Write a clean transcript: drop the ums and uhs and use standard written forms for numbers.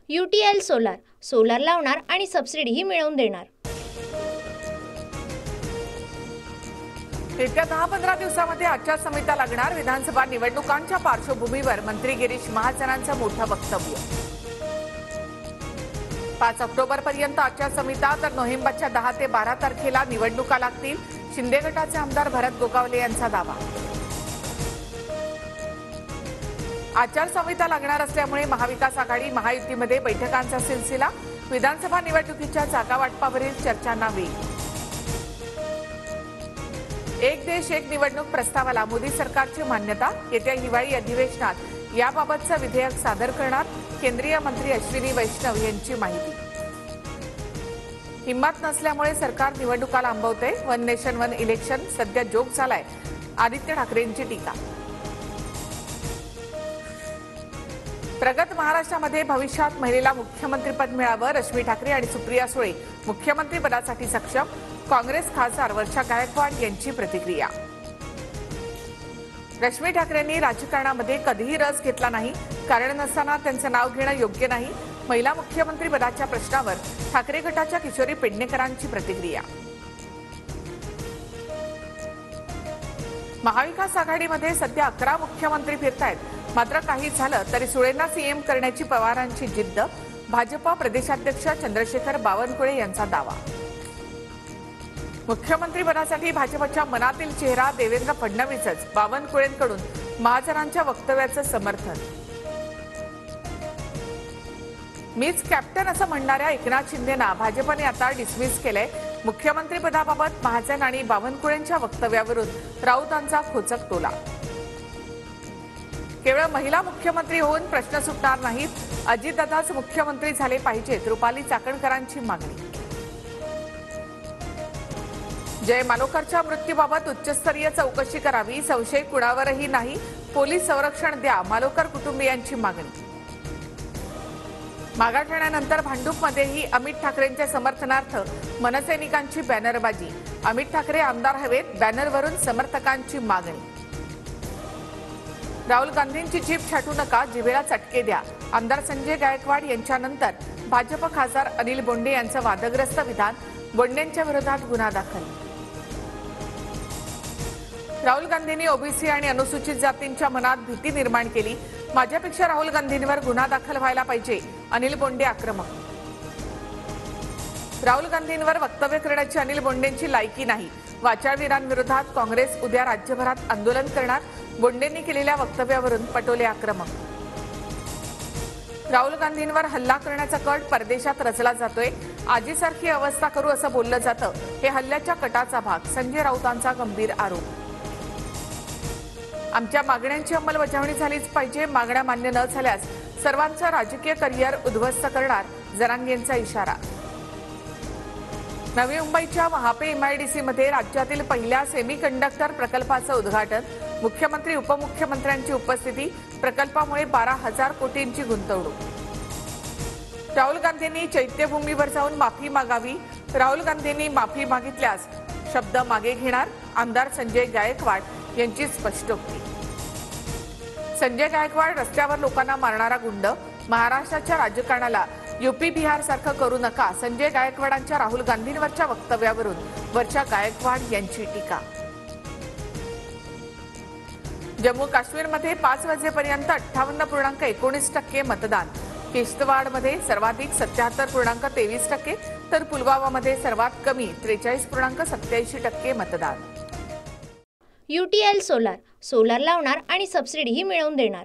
UTL solar solar लावणार आणि सबसिडीही मिळवून देणार। येत्या 10-15 दिवसांमध्ये आचारसंहिता लागणार। विधानसभा निवडणुकांच्या पार्श्वभूमीवर मंत्री गिरीश महाजनांचं मोठं वक्तव्य। 5 ऑक्टोबरपर्यंत आचारसंहिता, तर नोव्हेंबरच्या 10 ते 12 तारखेला निवडणुका लागतील। शिंदे गटाचे आमदार भरत गोगावले यांचा दावा। आचारसंहिता लागणार असल्यामुळे महाविकास आघाडी महायुतीमध्ये बैठकांचा सिलसिला। विधानसभा निवडणुकीच्या जागा वाटपावरील चर्चांना वेग। एक देश एक निवडणूक प्रस्तावाला मोदी सरकारची मान्यता। येत्या हिवाळी अधिवेशनात याबाबतचं विधेयक सादर करणार। केंद्रीय मंत्री अश्विनी वैष्णव यांची माहिती। हिंमत नसल्यामुळे सरकार निवडणुका लांबवते। वन नेशन वन इलेक्शन सध्या जोक झालाय, आदित्य ठाकरेंची टीका। प्रगत महाराष्ट्रामध्ये भविष्यात महिलेला मुख्यमंत्रीपद मिळावं। रश्मी ठाकरे आणि सुप्रिया सुळे मुख्यमंत्री पदासाठी सक्षम। काँग्रेस खासदार वर्षा गायकवाड यांची प्रतिक्रिया। रश्मी ठाकरेंनी राजकारणामध्ये कधीही रस घेतला नाही, कारण नसताना त्यांचं नाव घेणं योग्य नाही। महिला मुख्यमंत्री पदाच्या प्रश्नावर ठाकरे गटाच्या किशोरी पेडणेकरांची प्रतिक्रिया। महाविकास आघाडीमध्ये सध्या 11 मुख्यमंत्री फिरतायत, मात्र काही झालं तरी सुळेंना सीएम करण्याची पवारांची जिद्द। भाजपा प्रदेशाध्यक्ष चंद्रशेखर बावनकुळे यांचा दावा। मुख्यमंत्री पदासाठी भाजपच्या मनातील चेहरा देवेंद्र फडणवीसच। बावनकुळेंकडून महाजनांच्या वक्तव्याचं समर्थन। मीच कॅप्टन असं म्हणणाऱ्या एकनाथ शिंदेंना भाजपने आता डिसमिस केलंय। मुख्यमंत्री पदाबाबत महाजन आणि बावनकुळेंच्या वक्तव्यावरून राऊतांचा खोचक टोला। केवळ महिला मुख्यमंत्री होऊन प्रश्न सुटणार नाहीत, अजितदादाच मुख्यमंत्री झाले पाहिजेत, रुपाली चाकणकरांची मागणी। जय मालोकरच्या मृत्यूबाबत उच्चस्तरीय चौकशी करावी, संशय कुणावरही नाही, पोलीस संरक्षण द्या, मालोकर कुटुंबियांची मागणी। मागाठण्यानंतर भांडूपमध्येही अमित ठाकरेंच्या समर्थनार्थ मनसैनिकांची बॅनरबाजी। अमित ठाकरे आमदार हवेत, बॅनरवरून समर्थकांची मागणी। राहुल गांधींची जीभ छाटू नका, जिभेला चटके द्या, आमदार संजय गायकवाड यांच्यानंतर भाजप खासदार अनिल बोंडे यांचं वादग्रस्त विधान। बोंडेंच्या विरोधात गुन्हा दाखल। राहुल गांधींनी ओबीसी आणि अनुसूचित जातींच्या मनात भीती निर्माण केली। माझ्यापेक्षा राहुल गांधींवर गुन्हा दाखल व्हायला पाहिजे, अनिल बोंडे आक्रमक। राहुल गांधींवर वक्तव्य करण्याची अनिल बोंडेंची लायकी नाही। वाचाळवीरांविरोधात काँग्रेस उद्या राज्यभरात आंदोलन करणार। बोंडेंनी केलेल्या वक्तव्यावरून पटोले आक्रमक। राहुल गांधींवर हल्ला करण्याचा कट परदेशात रचला जातोय। आजीसारखी अवस्था करू असं बोललं जातं, हे हल्ल्याच्या कटाचा भाग। संजय राऊतांचा गंभीर आरोप। आमच्या मागण्यांची अंमलबजावणी झालीच पाहिजे, मागण्या मान्य न झाल्यास सर्वांचं राजकीय करिअर उद्ध्वस्त करणार, जरांगेंचा इशारा। नवी मुंबईच्या महापे MIDCमध्ये राज्यातील पहिल्या सेमीकंडक्टर प्रकल्पाचं उद्घाटन। मुख्यमंत्री उपमुख्यमंत्र्यांची उपस्थिती। प्रकल्पामुळे 12,000 कोटींची गुंतवणूक। राहुल गांधींनी चैत्यभूमीवर जाऊन माफी मागावी। राहुल गांधींनी माफी मागितल्यास शब्द मागे घेणार, आमदार संजय गायकवाड यांची स्पष्टोक्ती। संजय गायकवाड रस्त्यावर लोकांना मारणारा गुंड, महाराष्ट्राच्या राजकारणाला UP बिहार सारखं करू नका। संजय गायकवाडांच्या राहुल गांधींवरच्या वक्तव्यावरून वर्षा गायकवाड यांची टीका। जम्मू काश्मीरमध्ये 5 वाजेपर्यंत 58.19% मतदान। किश्तवाडमध्ये सर्वाधिक 77.23%, तर पुलवामामध्ये सर्वात कमी 43.87% मतदान। UTL सोलार सोलार लावणार आणि सबसिडीही मिळवून देणार।